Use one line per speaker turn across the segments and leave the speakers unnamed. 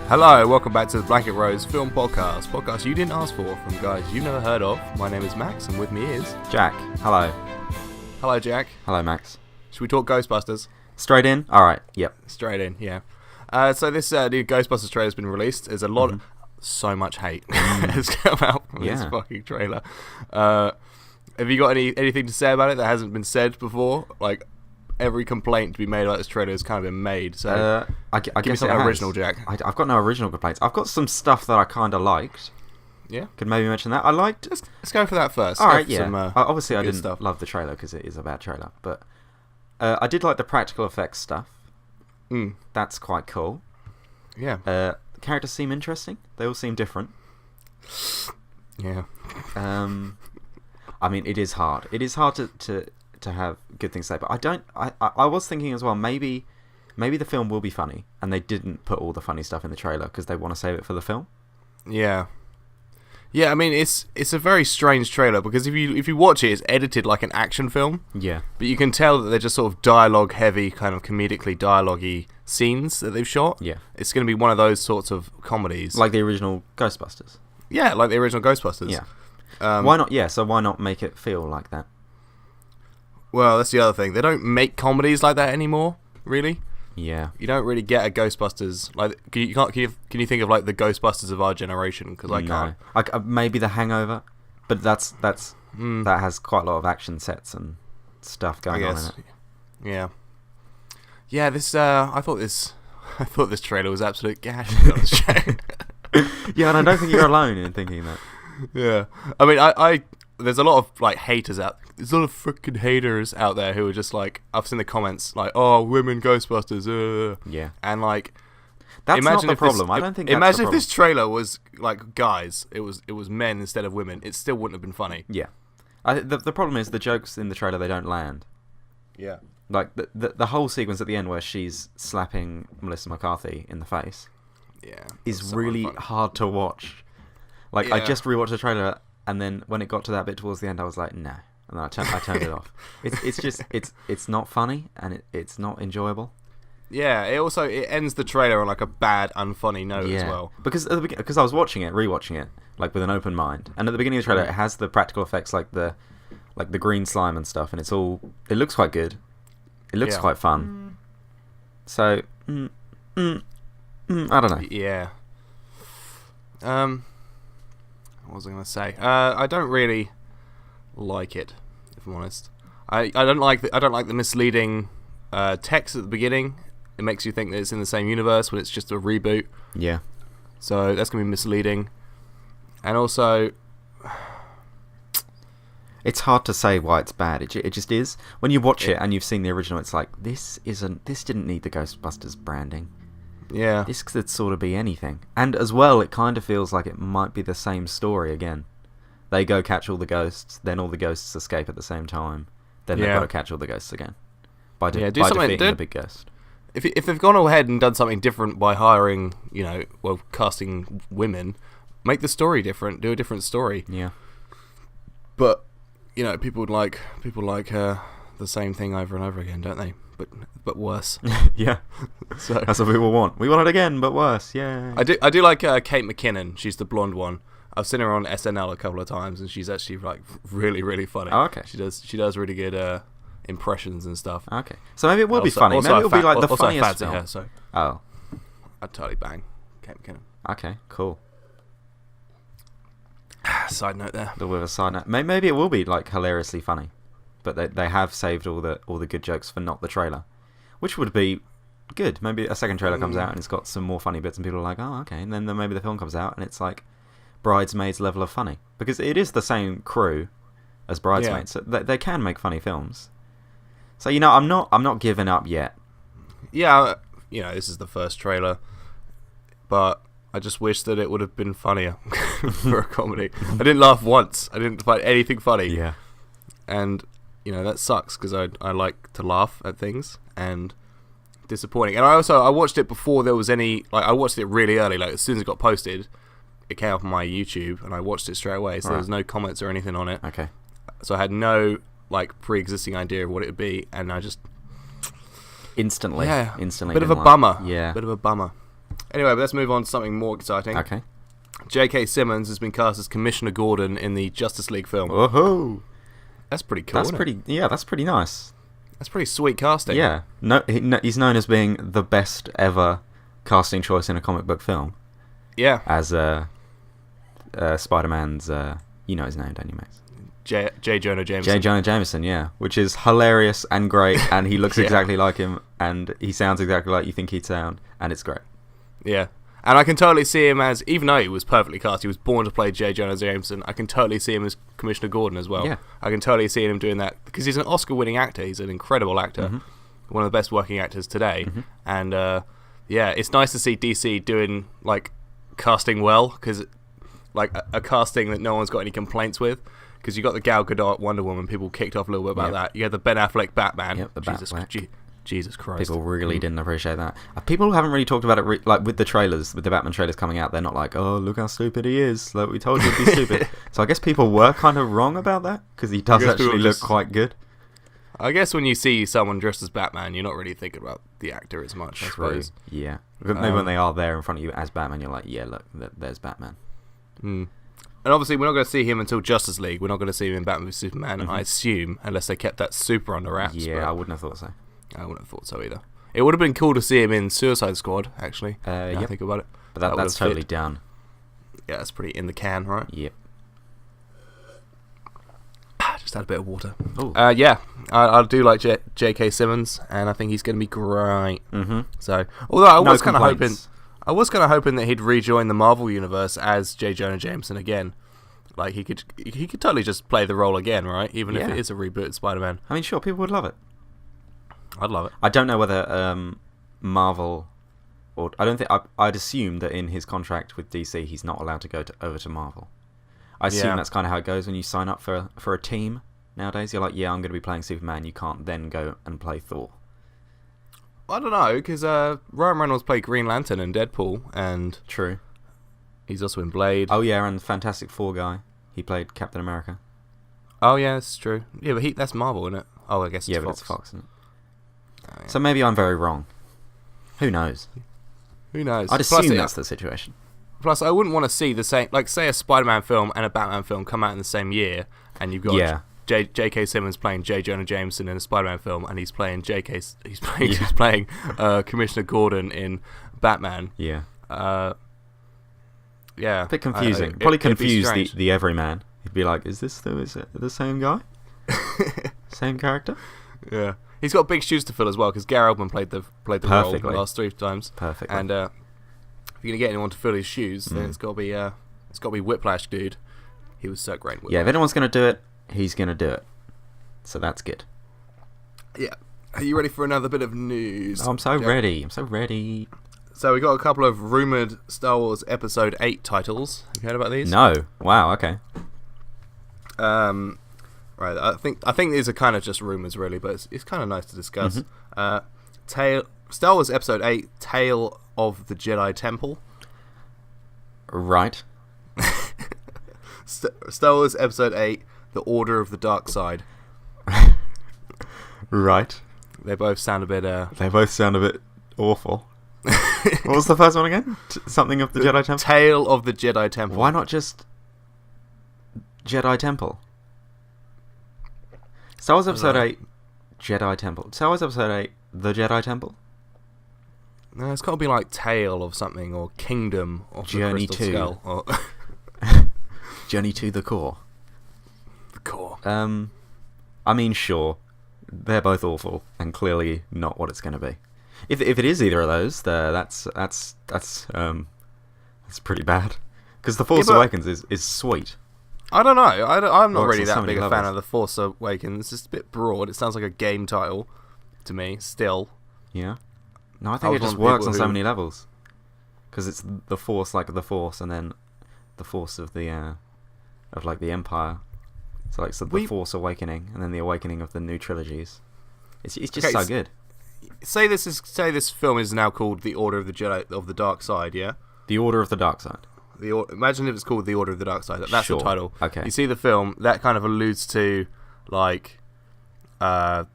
Hello, welcome back to the Blanket Rose Film Podcast you didn't ask for from guys you've never heard of. My name is Max, and with me is...
Jack. Hello.
Hello, Jack.
Hello, Max.
Should we talk Ghostbusters?
Straight in? Alright, yep.
Straight in, yeah. So this new Ghostbusters trailer has been released. There's a lot so much hate has come out from this fucking trailer. Have you got anything to say about it that hasn't been said before? Like, every complaint to be made about this trailer has kind of been made. So
I
give me
guess
something original, Jack.
I've got no original complaints. I've got some stuff that I kind of liked.
Yeah?
Could maybe mention that. I liked...
Let's go for that first.
Alright, yeah. Obviously, I didn't
stuff.
love the trailer because it is a bad trailer. But I did like the practical effects stuff. That's quite cool.
Yeah.
Characters seem interesting. They all seem different.
Yeah.
I mean, it is hard. It is hard to have good things to say, but I was thinking as well, maybe the film will be funny, and they didn't put all the funny stuff in the trailer because they want to save it for the film.
Yeah. Yeah, I mean, it's a very strange trailer, because if you watch it, it's edited like an action film.
Yeah.
But you can tell that they're just sort of dialogue-heavy, kind of comedically dialogue-y scenes that they've shot.
Yeah.
It's going to be one of those sorts of comedies.
Like the original Ghostbusters.
Yeah, like the original Ghostbusters.
Yeah. Why not? Yeah, so why not make it feel like that?
Well, that's the other thing. They don't make comedies like that anymore, really.
Yeah.
You don't really get a Ghostbusters like can you think of like the Ghostbusters of our generation? Because I can't.
Maybe The Hangover, but that has quite a lot of action sets and stuff going on in it.
Yeah. Yeah. This I thought this trailer was absolute gash. To be honest,
Yeah, and I don't think you're alone in thinking that.
Yeah. I mean, I there's a lot of like haters out. There's a lot of freaking haters out there who are just like, I've seen the comments like, "Oh, women Ghostbusters."
Yeah.
And like,
that's not the problem. I don't think.
Imagine if this trailer was like guys, it was men instead of women. It still wouldn't have been funny.
Yeah. The problem is the jokes in the trailer, they don't land.
Yeah.
Like the whole sequence at the end where she's slapping Melissa McCarthy in the face.
Yeah.
Is really hard to watch. Like, I just rewatched the trailer, and then when it got to that bit towards the end, I was like, no. And then I turned it off. It's not funny, and it's not enjoyable.
Yeah, it ends the trailer on like a bad, unfunny note as well.
Because I was rewatching it, like with an open mind, and at the beginning of the trailer, it has the practical effects like the green slime and stuff, and it looks quite good. It looks quite fun. So, I don't know.
Yeah. What was I going to say? I don't really like it, if I'm honest. I don't like the misleading text at the beginning. It makes you think that it's in the same universe when it's just a reboot.
Yeah. So
that's going to be misleading. And also,
it's hard to say why it's bad. It just is. When you watch it and you've seen the original, it's like, this didn't need the Ghostbusters branding.
Yeah.
This could sort of be anything. And as well, it kind of feels like it might be the same story again. They go catch all the ghosts, then all the ghosts escape at the same time. Then they've got to catch all the ghosts again. By defeating the big ghost.
If they've gone ahead and done something different by hiring, casting women, make the story different, do a different story.
Yeah.
But, people like the same thing over and over again, don't they? But worse.
Yeah.
So
that's what people want. We want it again, but worse. Yeah.
I do like Kate McKinnon. She's the blonde one. I've seen her on SNL a couple of times, and she's actually like really, really funny.
Oh, okay.
She does really good impressions and stuff.
Okay. So maybe it will be funny. Maybe it'll be like the funniest film.
Her, so I'd totally bang Kate McKinnon.
Okay. Cool.
Side note there.
With a side note. Maybe it will be like hilariously funny. But they have saved all the good jokes for not the trailer, which would be good. Maybe a second trailer comes out and it's got some more funny bits, and people are like, "Oh, okay." And then maybe the film comes out and it's like Bridesmaids level of funny, because it is the same crew as Bridesmaids, so they can make funny films. So I'm not giving up yet.
Yeah, this is the first trailer, but I just wish that it would have been funnier for a comedy. I didn't laugh once. I didn't find anything funny.
Yeah,
and. That sucks, because I like to laugh at things, and disappointing. And I watched it before there was any, like, I watched it really early, like as soon as it got posted, it came up on my YouTube, and I watched it straight away, so there was no comments or anything on it.
Okay.
So I had no, like, pre-existing idea of what it would be, and I just...
Instantly.
Yeah.
Instantly.
Bit of a bummer.
Yeah.
Bit of a bummer. Anyway, but let's move on to something more exciting.
Okay.
JK Simmons has been cast as Commissioner Gordon in the Justice League film.
Woohoo!
That's pretty cool.
That's pretty. Yeah, that's pretty nice.
That's pretty sweet casting.
Yeah. No, he's known as being the best ever casting choice in a comic book film.
Yeah.
As Spider-Man's, you know his name, don't you, Max?
J. Jonah Jameson.
J. Jonah Jameson, yeah. Which is hilarious and great, and he looks
Yeah.
exactly like him, and he sounds exactly like you think he'd sound, and it's great.
Yeah. And I can totally see him as, even though he was perfectly cast, he was born to play J. Jonah Jameson, I can totally see him as Commissioner Gordon as well.
Yeah.
I can totally see him doing that, because he's an Oscar-winning actor. He's an incredible actor. One of the best working actors today. And, yeah, it's nice to see DC doing, like, casting well, because, like, a casting that no one's got any complaints with. Because you got the Gal Gadot Wonder Woman, people kicked off a little bit about that. You had the Ben Affleck Batman.
Yep, the
Jesus Christ.
People really didn't appreciate that. People haven't really talked about it, like with the trailers, with the Batman trailers coming out. They're not like, oh, look how stupid he is. Like, we told you he'd be stupid. So I guess people were kind of wrong about that, because he does actually look quite good.
I guess when you see someone dressed as Batman, you're not really thinking about the actor as much, I suppose.
Yeah. Maybe when they are there in front of you as Batman, you're like, yeah, look, there's Batman.
And obviously, we're not going to see him until Justice League. We're not going to see him in Batman v Superman, I assume, unless they kept that super under wraps.
Yeah, I wouldn't have thought so.
I wouldn't have thought so either. It would have been cool to see him in Suicide Squad, actually.
I
think about it.
But that's totally done.
Yeah, that's pretty in the can, right?
Yep.
Just had a bit of water.
Yeah,
I do like JK Simmons, and I think he's going to be great. So, although I was kind of hoping that he'd rejoin the Marvel universe as J. Jonah Jameson again. Like he could totally just play the role again, right? Even if it is a rebooted Spider-Man.
I mean, sure, people would love it.
I'd love it.
I don't know whether Marvel, or I don't think I'd assume that in his contract with DC, he's not allowed to go over to Marvel. I assume that's kind of how it goes when you sign up for a team nowadays. You're like, yeah, I'm going to be playing Superman. You can't then go and play Thor.
I don't know, because Ryan Reynolds played Green Lantern in Deadpool, and
True.
He's also in Blade.
Oh yeah, and the Fantastic Four guy. He played Captain America.
Oh yeah, that's true. Yeah, but that's Marvel, isn't it? Oh, I guess it's Fox.
But it's Fox, isn't it?
Oh, yeah.
So maybe I'm very wrong. Who knows?
Who knows?
I'd assume that's the situation.
Plus, I wouldn't want to see the same, like, say a Spider-Man film and a Batman film come out in the same year, and you've got J.K. Simmons playing J. Jonah Jameson in a Spider-Man film, and he's playing he's playing Commissioner Gordon in Batman.
Yeah.
Yeah.
A bit confusing. Probably confuse the everyman. He'd be like, is it the same guy? Same character?
Yeah. He's got big shoes to fill as well, because Gary Oldman played the role the last 3 times.
Perfect.
And if you're gonna get anyone to fill his shoes, then it's got to be Whiplash, dude. He was so great in Whiplash.
Yeah, if anyone's gonna do it, he's gonna do it. So that's good.
Yeah. Are you ready for another bit of news?
Oh, I'm so ready.
So we got a couple of rumored Star Wars Episode 8 titles. Have you heard about these?
No. Wow. Okay.
Right. I think these are kind of just rumors, really, but it's kind of nice to discuss. Star Wars Episode 8: Tale of the Jedi Temple.
Right.
Star Wars Episode 8: The Order of the Dark Side.
Right.
They both sound a bit.
They both sound a bit awful. What was the first one again? Something of the Jedi Temple?
Tale of the Jedi Temple.
Why not just Jedi Temple? Star Wars Episode 8, Jedi Temple. Star Wars Episode 8, The Jedi Temple?
No, it's got to be like Tale of something, or Kingdom of
Journey
the Crystal Skull. Or
Journey to the Core.
The Core.
I mean, sure. They're both awful, and clearly not what it's going to be. If it is either of those, that's pretty bad. Because The Force Awakens is sweet.
I don't know. I'm not really
on
that
so many
big a
levels.
fan of The Force Awakens. It's just a bit broad. It sounds like a game title to me, still.
Yeah. No, I think it just works on so many levels. Because it's the Force, like the Force, and then the Force of the Empire. So the Force Awakening, and then the Awakening of the new trilogies. It's just so good.
Say this film is now called The Order of the Jedi of the Dark Side, yeah?
The Order of the Dark Side.
Imagine if it's called The Order of the Dark Side. That's the title.
Okay.
You see the film, that kind of alludes to, like, the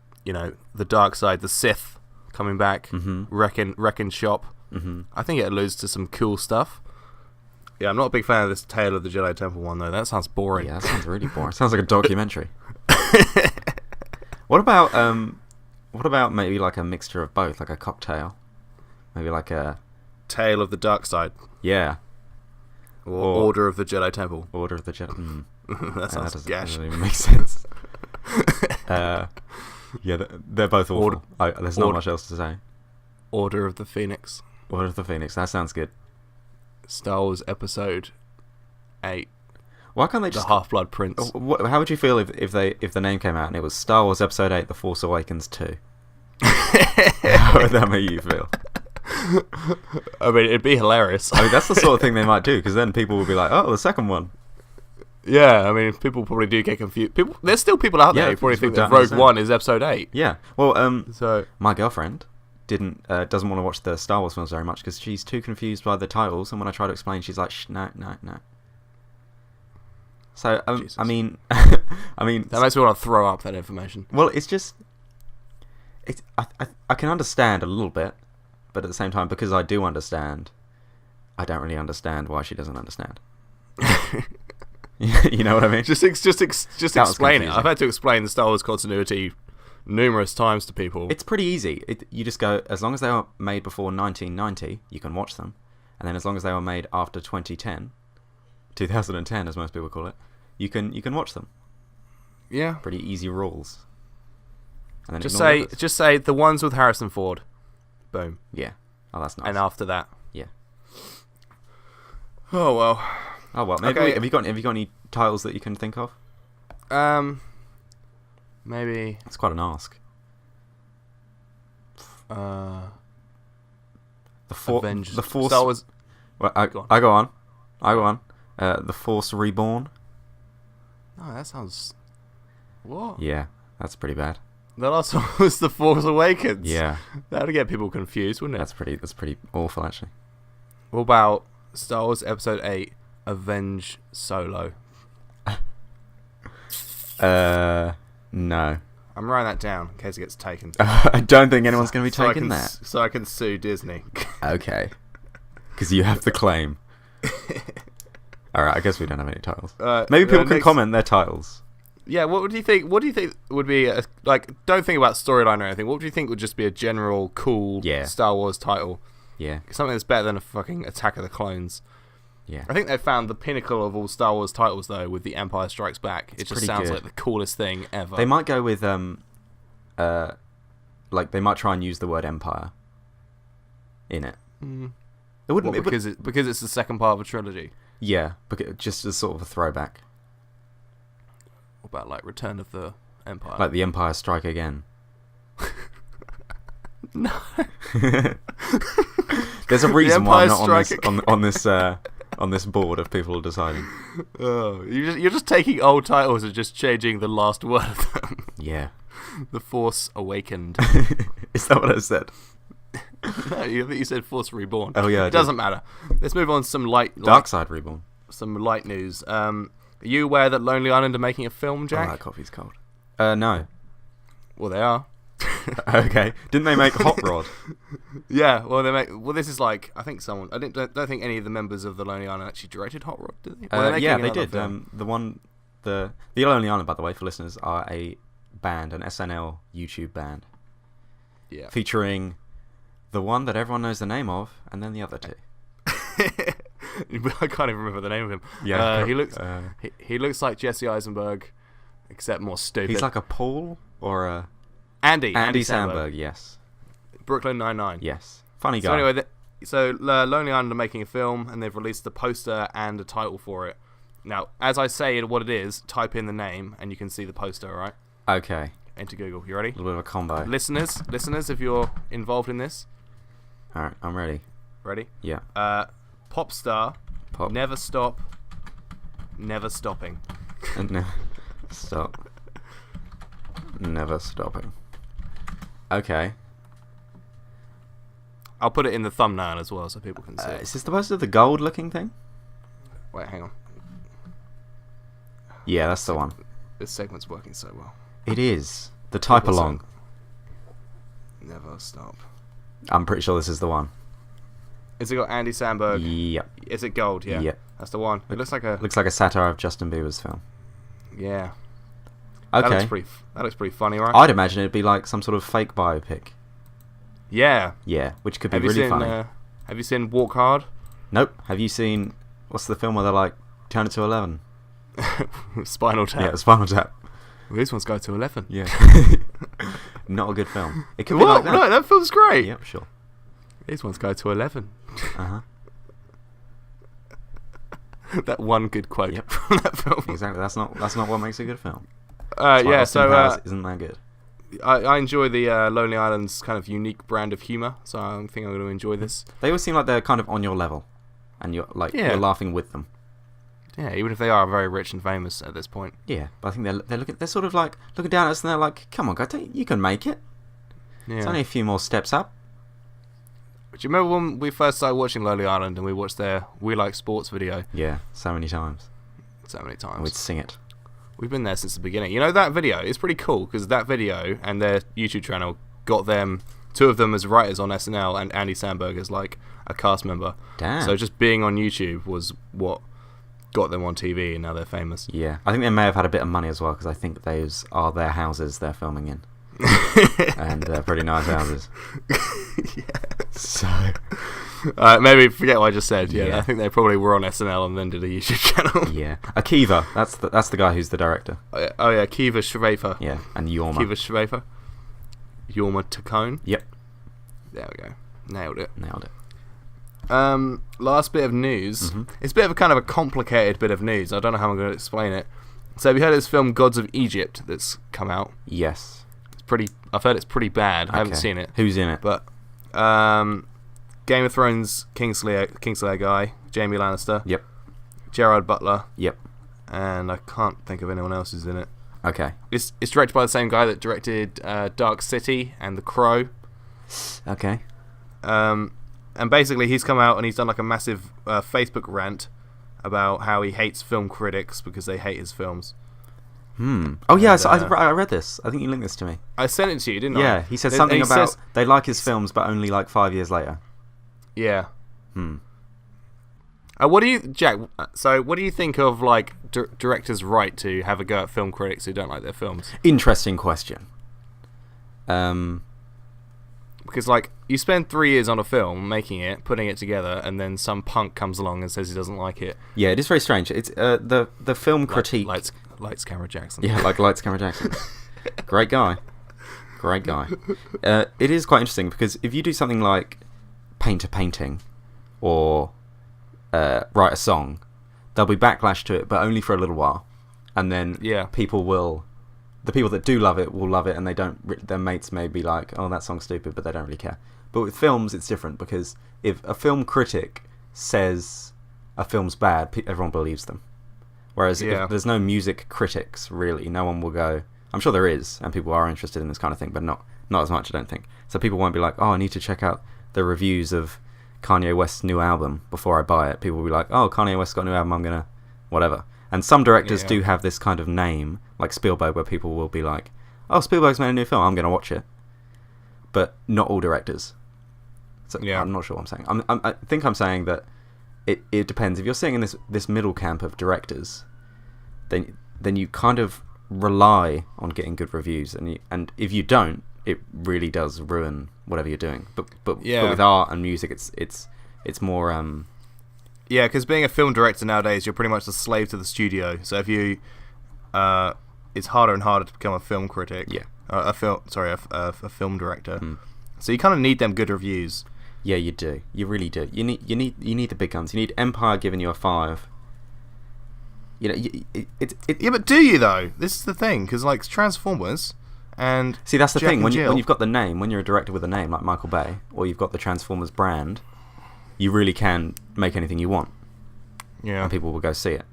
dark side, the Sith coming back, wrecking shop. I think it alludes to some cool stuff. Yeah, I'm not a big fan of this Tale of the Jedi Temple one, though. That sounds boring.
Yeah, that sounds really boring. Sounds like a documentary. What about maybe like a mixture of both, like a cocktail? Maybe like a...
Tale of the Dark Side.
Yeah.
Or Order of the Jedi Temple.
Order of the Jedi...
That sounds gash.
That doesn't even make sense. Yeah, they're both awful. There's not much else to say.
Order of the Phoenix.
Order of the Phoenix. That sounds good.
Star Wars Episode 8.
Why can't they just...
The Half-Blood Prince.
How would you feel if the name came out and it was Star Wars Episode 8, The Force Awakens 2? How would that make you feel?
I mean, it'd be hilarious.
I mean, that's the sort of thing they might do, because then people will be like, oh, the second one.
Yeah, I mean, people probably do get confused. There's still people out there who probably think that Rogue One is Episode 8.
Yeah. Well,
so
my girlfriend doesn't want to watch the Star Wars films very much because she's too confused by the titles, and when I try to explain, she's like, no. So, I mean,
that makes me want to throw up that information.
Well, it's just, I can understand a little bit, but at the same time, because I do understand, I don't really understand why she doesn't understand. You know what I mean?
Just explain it. I've had to explain the Star Wars continuity numerous times to people.
It's pretty easy. You just go, as long as they were made before 1990, you can watch them, and then as long as they were made after 2010, as most people call it, you can watch them.
Yeah,
pretty easy rules. And then
just say the ones with Harrison Ford. Boom.
Yeah. Oh, that's nice.
And after that,
yeah.
Oh well.
Maybe
okay.
Have you got any titles that you can think of?
Maybe.
It's quite an ask.
The
Force.
Star Wars.
Well, I go on. The Force Reborn.
Oh, that sounds. What?
Yeah, that's pretty bad.
The last one was The Force Awakens.
Yeah,
that would get people confused, wouldn't it?
That's pretty awful, actually.
What about Star Wars Episode 8, Avenge Solo?
No.
I'm writing that down in case it gets taken.
I don't think anyone's going to be taking that.
So I can sue Disney.
Okay. Because you have the claim. Alright, I guess we don't have any titles. Maybe people can comment their titles. Yeah,
what do you think would be don't think about storyline or anything. What do you think would just be a general cool Star Wars title?
Yeah.
Something that's better than a fucking Attack of the Clones.
Yeah.
I think they found the pinnacle of all Star Wars titles though with The Empire Strikes Back. It just sounds like the coolest thing ever.
They might go with they might try and use the word Empire in it. It wouldn't
because it's the second part of a trilogy.
Yeah, just as sort of a throwback.
What about like Return of the Empire?
Like The Empire Strike Again.
No.
There's a reason why I'm not on this board of people deciding.
Oh, you're just taking old titles and just changing the last word of them.
Yeah.
The Force Awakened.
Is that what I said?
No, I think you said Force Reborn.
Oh yeah,
it doesn't matter. Let's move on to some
Dark Side Reborn.
Some light news. Are you aware that Lonely Island are making a film, Jack?
Oh, that coffee's cold. No.
Well, they are.
Okay. Didn't they make Hot Rod?
Yeah. Well, this is like I think someone. I don't think any of the members of the Lonely Island actually directed Hot Rod, did they?
Yeah, they did. The Lonely Island, by the way, for listeners, are a band, an SNL YouTube band.
Yeah.
Featuring the one that everyone knows the name of, and then the other two.
I can't even remember the name of him.
Yeah,
he looks like Jesse Eisenberg, except more stupid.
He's like a Paul or a
Andy
Samberg. Yes.
Brooklyn Nine-Nine.
Yes, funny guy.
So anyway, Lonely Island are making a film, and they've released the poster and a title for it. Now, as I say what it is, type in the name, and you can see the poster. All right?
Okay.
Into Google. You ready?
A little bit of a combo.
Listeners, if you're involved in this.
All right, I'm ready.
Ready?
Yeah.
Pop star.
Pop.
Never stop. Never stopping.
No. Stop. Never stopping. Okay.
I'll put it in the thumbnail as well so people can see it.
Is this the poster of the gold-looking thing?
Wait, hang on.
Yeah, that's the one.
This segment's working so well.
It is. The type along.
Never stop.
I'm pretty sure this is the one.
Is it got Andy Samberg?
Yep.
Is it gold? Yeah.
Yep.
That's the one. It looks like
a satire of Justin Bieber's film.
Yeah.
Okay.
That looks pretty funny, right?
I'd imagine it'd be like some sort of fake biopic.
Yeah.
Yeah, which could be really funny.
Have you seen Walk Hard?
Nope. Have you seen what's the film where they're like turn it to 11?
Spinal Tap.
Yeah, Spinal Tap.
Well, this one's go to 11.
Yeah. Not a good film. It could be like that.
No, that film's great.
Yep, sure.
These ones go to 11.
Uh-huh.
That one good quote from that film.
Exactly. That's not what makes a good film.
Yeah, so
isn't that good?
I enjoy the Lonely Island's kind of unique brand of humour, so I think I'm going to enjoy this.
They always seem like they're kind of on your level, and you're laughing with them.
Yeah, even if they are very rich and famous at this point.
Yeah, but I think they're sort of like looking down at us, and they're like, "Come on, guys, you can make it.
Yeah.
It's only a few more steps up."
Do you remember when we first started watching Lonely Island and we watched their We Like Sports video?
Yeah, so many times. We'd sing it.
We've been there since the beginning. You know, that video is pretty cool because that video and their YouTube channel got them, two of them as writers on SNL and Andy Samberg as like a cast member.
Damn.
So just being on YouTube was what got them on TV, and now they're famous.
Yeah, I think they may have had a bit of money as well because I think those are their houses they're filming in. And they're pretty nice houses.
Yeah.
So
maybe forget what I just said. Yeah, I think they probably were on SNL and then did a YouTube channel.
Yeah, Akiva. That's the guy who's the director.
Oh yeah, Kiva Schweifer.
Yeah, and Yorma.
Kiva Schweifer. Yorma Taccone.
Yep.
There we go. Nailed it. Last bit of news. Mm-hmm. It's a bit of a kind of a complicated bit of news. I don't know how I'm going to explain it. So have you heard of this film Gods of Egypt that's come out?
Yes.
I've heard it's pretty bad. I haven't seen it.
Who's in it?
But Game of Thrones Kingslayer guy, Jaime Lannister.
Yep.
Gerard Butler.
Yep.
And I can't think of anyone else who's in it.
Okay.
It's directed by the same guy that directed Dark City and The Crow.
Okay.
And basically he's come out and he's done like a massive Facebook rant about how he hates film critics because they hate his films.
Oh yeah, so I read this. I think you linked this to me.
I sent it to you, didn't I?
Yeah, he said something about they like his films, but only like 5 years later.
Yeah. What do you, Jack? So, what do you think of like directors' right to have a go at film critics who don't like their films?
Interesting question.
Because like you spend 3 years on a film making it, putting it together, and then some punk comes along and says he doesn't like it.
Yeah, it is very strange. It's the film critique.
Lights, Camera, Jackson.
Yeah, like Lights, Camera, Jackson. Great guy. It is quite interesting because if you do something like paint a painting or write a song, there'll be backlash to it, but only for a little while, and then the people that do love it will love it, and they don't. Their mates may be like, "Oh, that song's stupid," but they don't really care. But with films, it's different because if a film critic says a film's bad, everyone believes them. Whereas if there's no music critics, really, no one will go. I'm sure there is, and people are interested in this kind of thing, but not as much, I don't think. So people won't be like, "Oh, I need to check out the reviews of Kanye West's new album before I buy it." People will be like, "Oh, Kanye West's got a new album, I'm gonna whatever." And some directors do have this kind of name, like Spielberg, where people will be like, "Oh, Spielberg's made a new film, I'm gonna watch it." But not all directors. So I'm not sure what I'm saying. I think I'm saying that it depends. If you're sitting in this middle camp of directors, then you kind of rely on getting good reviews, and if you don't, it really does ruin whatever you're doing. But with art and music, it's more.
Yeah, because being a film director nowadays, you're pretty much a slave to the studio. So if you, it's harder and harder to become a film critic.
Yeah.
A film director. So you kind of need them good reviews.
Yeah, you do. You really do. You need the big guns. You need Empire giving you a 5. You know,
yeah, but do you though? This is the thing, because like Transformers and
see, that's the
Jack
thing. When
Jill,
you've got the name, when you're a director with a name like Michael Bay, or you've got the Transformers brand, you really can make anything you want.
Yeah,
and people will go see it.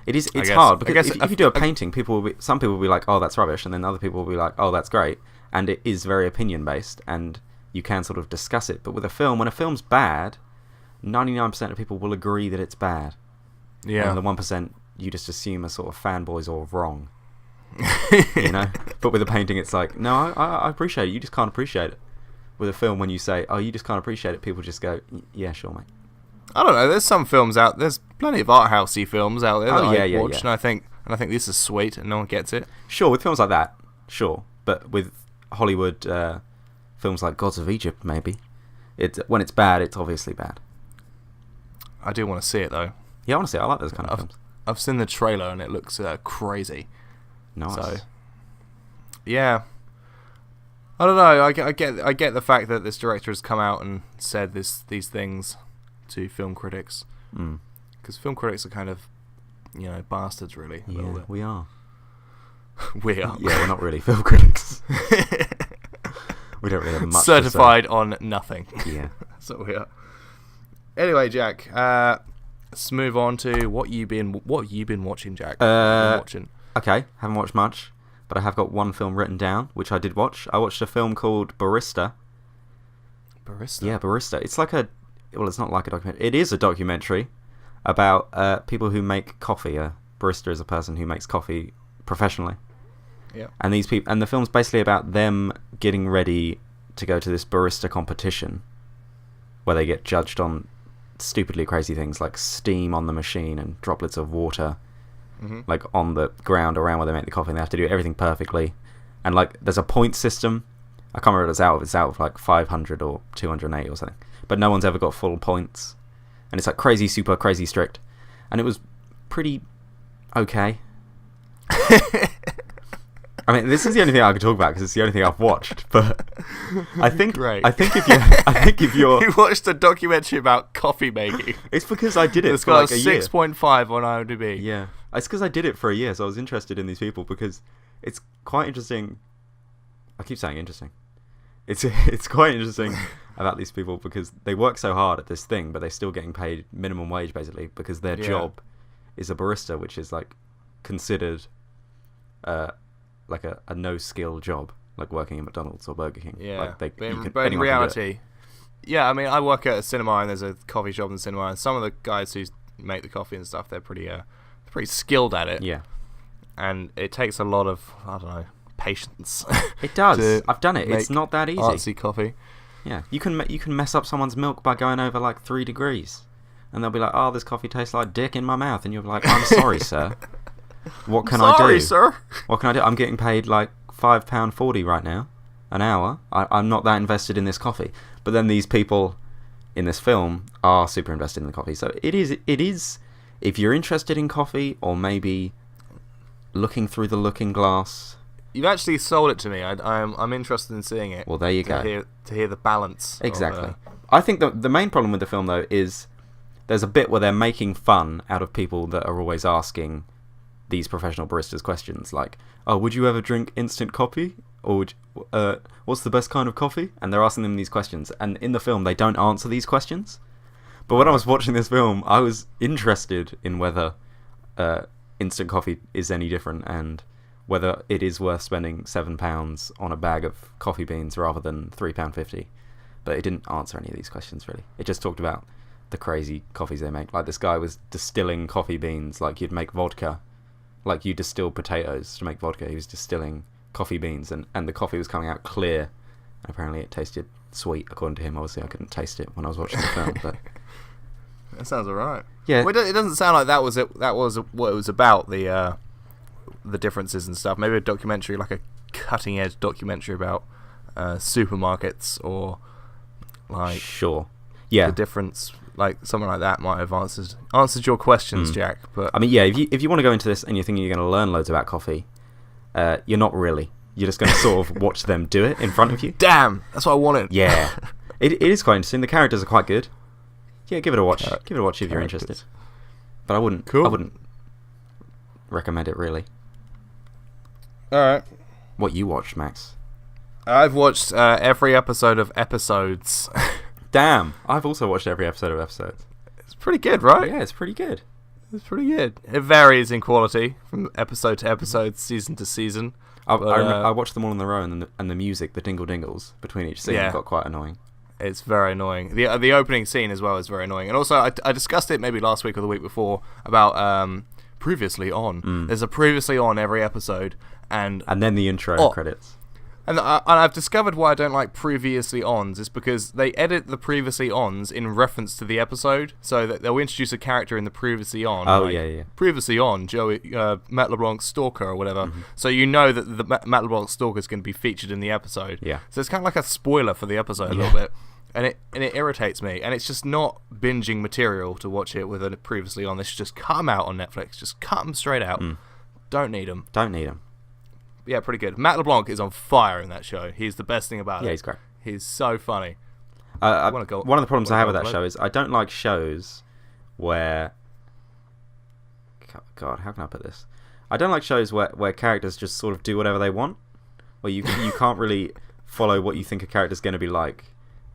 It's hard because if you do a painting, some people will be like, "Oh, that's rubbish," and then other people will be like, "Oh, that's great," and it is very opinion based, and you can sort of discuss it. But with a film, when a film's bad, 99% of people will agree that it's bad. Yeah. And the 1% you just assume are sort of fanboys or wrong. You know? But with a painting, it's like, no, I appreciate it. You just can't appreciate it. with a film when you say, "Oh, you just can't appreciate it," people just go, "Yeah, sure, mate."
I don't know. There's some films out. There's plenty of art housey films out there that I watch,
yeah.
and I think this is sweet, and no one gets it.
Sure, with films like that, sure, but with Hollywood films like Gods of Egypt, maybe when it's bad, it's obviously bad.
I do want to see it though.
Yeah, honestly, I like those kind of films.
I've seen the trailer and it looks crazy.
Nice.
So, yeah. I don't know. I get the fact that this director has come out and said these things to film critics, because film critics are kind of, bastards, really. A little bit.
We are.
We are.
Yeah, we're not really film critics. We don't really have much
certified on nothing.
Yeah,
that's what we are. Anyway, Jack, let's move on to what you've been watching, Jack.
Okay, haven't watched much, but I have got one film written down, which I did watch. I watched a film called Barista.
Barista?
Yeah, Barista. It's like it's not like a documentary. It is a documentary about people who make coffee. A barista is a person who makes coffee professionally.
Yeah.
And the film's basically about them getting ready to go to this barista competition, where they get judged on stupidly crazy things like steam on the machine and droplets of water, like on the ground around where they make the coffee, and they have to do everything perfectly. And like, there's a point system. I can't remember what it's out of. It's out of like 500 or 280 or something. But no one's ever got full points. And it's like crazy, super crazy strict. And it was pretty okay. I mean, this is the only thing I can talk about because it's the only thing I've watched. But I think if you're
you watched a documentary about coffee making.
It's because I did it
it's
for
got
like a year.
6.5 on IMDb.
Yeah, it's because I did it for a year, so I was interested in these people because it's quite interesting. I keep saying interesting. It's quite interesting about these people because they work so hard at this thing, but they're still getting paid minimum wage basically because their job is a barista, which is like considered like a no-skill job, like working at McDonald's or Burger King.
Yeah,
like
but in reality, yeah, I mean, I work at a cinema and there's a coffee shop in the cinema, and some of the guys who make the coffee and stuff, they're pretty skilled at it.
Yeah,
and it takes a lot of, I don't know, patience.
It does. I've done it. It's not that easy.
Artsy coffee.
Yeah, you can mess up someone's milk by going over like 3 degrees, and they'll be like, "Oh, this coffee tastes like dick in my mouth," and you're like, "I'm sorry, sir. What can I do?
Sorry, sir.
What can I do? I'm getting paid like £5.40 right now, an hour. I'm not that invested in this coffee." But then these people in this film are super invested in the coffee. So it is. If you're interested in coffee, or maybe looking through the looking glass.
You've actually sold it to me. I'm interested in seeing it.
Well, there you go.
To hear the balance.
Exactly. I think the main problem with the film though is there's a bit where they're making fun out of people that are always asking these professional baristas questions like, "Oh, would you ever drink instant coffee? Or what's the best kind of coffee?" And they're asking them these questions, and in the film they don't answer these questions. But when I was watching this film, I was interested in whether instant coffee is any different and whether it is worth spending £7 on a bag of coffee beans rather than £3.50. But it didn't answer any of these questions really. It just talked about the crazy coffees they make. Like this guy was distilling coffee beans like you'd make vodka. Like you distill potatoes to make vodka. He was distilling coffee beans, and the coffee was coming out clear. And apparently it tasted sweet, according to him. Obviously I couldn't taste it when I was watching the film, but
that sounds alright.
Yeah.
Well, it doesn't sound like that was it. That was what it was about, the differences and stuff. Maybe a documentary, like a cutting edge documentary about supermarkets, or like
sure, yeah,
the difference. Like something like that might have answered your questions, Jack. But
I mean, yeah, if you want to go into this and you're thinking you're going to learn loads about coffee, you're not really. You're just going to sort of watch them do it in front of you.
Damn, that's what I wanted.
Yeah, it is quite interesting. The characters are quite good. Yeah, give it a watch. Give it a watch if you're interested. But I wouldn't.
Cool.
I wouldn't recommend it really.
All right.
What you watched, Max?
I've watched every episode of Episodes.
Damn, I've also watched every episode of Episodes.
It's pretty good, right?
Yeah, it's pretty good.
It's pretty good. It varies in quality from episode to episode, season to season.
I watched them all in a row, and the music, the dingle dingles between each scene got quite annoying.
It's very annoying. The opening scene as well is very annoying. And also, I discussed it maybe last week or the week before about previously on. There's a previously on every episode, and
then the intro credits.
And I've discovered why I don't like previously ons is because they edit the previously ons in reference to the episode, so that they'll introduce a character in the previously on.
Oh, yeah.
Previously on, Joey, Matt LeBlanc's Stalker or whatever. Mm-hmm. So you know that the Matt LeBlanc Stalker is going to be featured in the episode.
Yeah.
So it's kind of like a spoiler for the episode a little bit. And it irritates me. And it's just not binging material to watch it with a previously on. They should just cut them out on Netflix. Just cut them straight out. Don't need them. Yeah, pretty good. Matt LeBlanc is on fire in that show. He's the best thing about it.
Yeah, he's great.
He's so funny.
One of the problems I have with that show is I don't like shows where... God, how can I put this? I don't like shows where characters just sort of do whatever they want. Where you can't really follow what you think a character's going to be like.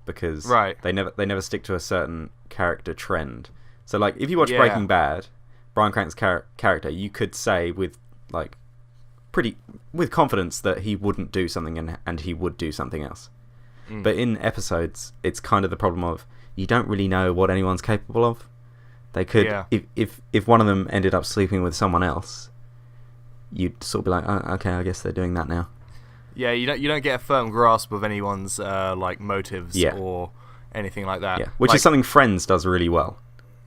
Because they never stick to a certain character trend. So, like, if you watch Breaking Bad, Bryan Cranston's character, you could say with confidence that he wouldn't do something and he would do something else. But in episodes, it's kind of the problem of you don't really know what anyone's capable of. They could, if one of them ended up sleeping with someone else, you'd sort of be like, oh, okay, I guess they're doing that now.
Yeah, you don't get a firm grasp of anyone's motives or anything like that.
Yeah, which is something Friends does really well.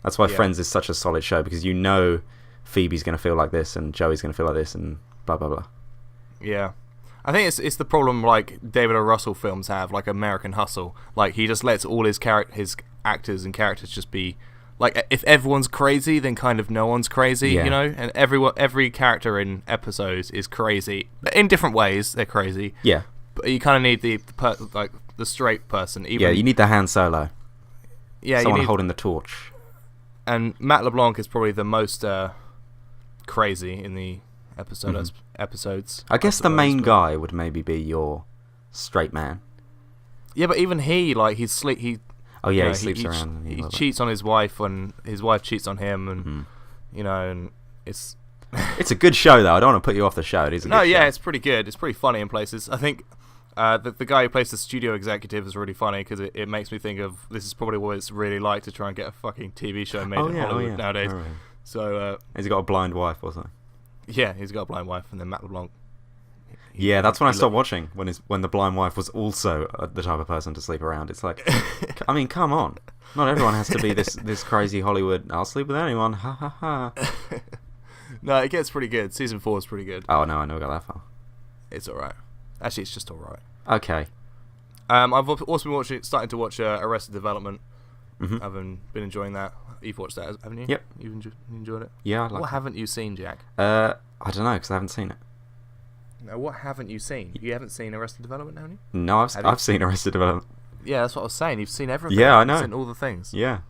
That's why Friends is such a solid show, because you know Phoebe's going to feel like this and Joey's going to feel like this and blah blah blah.
Yeah, I think it's the problem like David O. Russell films have, like American Hustle. Like he just lets all his actors and characters just be like, if everyone's crazy, then kind of no one's crazy, you know. And every character in episodes is crazy in different ways. They're crazy.
Yeah,
but you kind of need the straight person. Even,
you need the Han Solo.
Yeah,
someone holding the torch.
And Matt LeBlanc is probably the most crazy in the episodes.
I guess the main guy would maybe be your straight man.
Yeah, but even he sleeps
around.
He cheats on his wife when his wife cheats on him, and and it's
it's a good show though. I don't want to put you off the show. It is a good show.
It's pretty good. It's pretty funny in places. I think the guy who plays the studio executive is really funny because it makes me think of this is probably what it's really like to try and get a fucking TV show made in Hollywood nowadays. Right. So has
he got a blind wife or something?
Yeah, he's got a blind wife, and then Matt LeBlanc.
That's when I stopped watching, when the blind wife was also the type of person to sleep around. It's like, I mean, come on. Not everyone has to be this crazy Hollywood, I'll sleep with anyone, ha ha ha.
No, it gets pretty good. Season 4 is pretty good.
Oh, no, I never got that far.
It's alright. Actually, it's just alright.
Okay.
I've also been starting to watch Arrested Development. I've been enjoying that. You've watched that, haven't you?
Yep.
You've enjoyed it?
Yeah,
What haven't you seen, Jack?
I don't know, because I haven't seen it.
No, what haven't you seen? You haven't seen Arrested Development, haven't you?
No, I've seen Arrested Development.
Yeah, that's what I was saying. You've seen everything.
Yeah, I know.
You've seen all the things.
Yeah.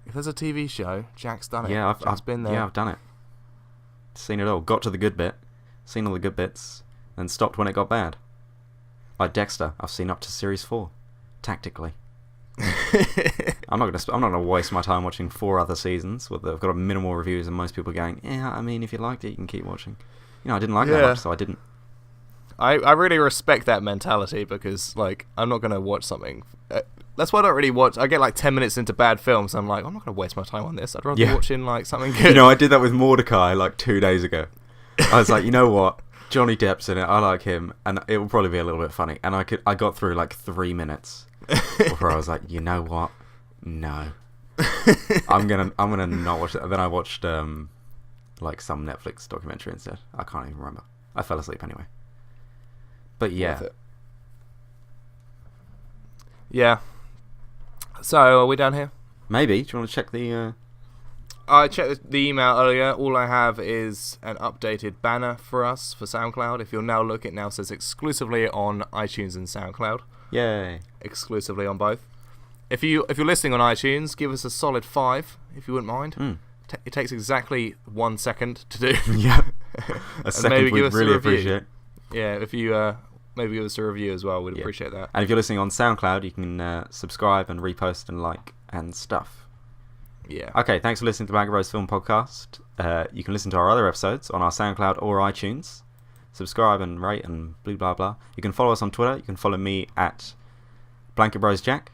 If there's a TV show, Jack's done it.
Yeah,
I've been there.
Yeah, I've done it. Seen it all. Got to the good bit. Seen all the good bits. And stopped when it got bad. Like Dexter, I've seen up to series 4. Tactically. I'm not gonna waste my time watching 4 other seasons. They've got a minimal reviews, and most people are going, yeah, I mean, if you liked it, you can keep watching. I didn't like that much, so I didn't.
I really respect that mentality because, like, I'm not going to watch something. That's why I don't really watch. I get like 10 minutes into bad films, and I'm like, I'm not going to waste my time on this. I'd rather be watching like something good.
I did that with Mordecai like 2 days ago. I was like, you know what? Johnny Depp's in it. I like him, and it will probably be a little bit funny. And I got through like 3 minutes before I was like, you know what? No, I'm gonna not watch it. And then I watched like some Netflix documentary instead. I can't even remember. I fell asleep anyway. But yeah.
Yeah. So, are we done here?
Maybe. Do you want to check the...
I checked the email earlier. All I have is an updated banner for us for SoundCloud. If you'll now look, it now says exclusively on iTunes and SoundCloud.
Yay.
Exclusively on both. If you're listening on iTunes, give us a solid 5, if you wouldn't mind. It takes exactly 1 second to do.
Yeah. A second we'd really appreciate.
Yeah, if you... maybe give us a review as well. We'd appreciate that.
And if you're listening on SoundCloud, you can subscribe and repost and like and stuff.
Yeah.
Okay, thanks for listening to the Bag of Rose Film Podcast. You can listen to our other episodes on our SoundCloud or iTunes. Subscribe and rate and blah, blah, blah. You can follow us on Twitter. You can follow me at BlanketBrosJack.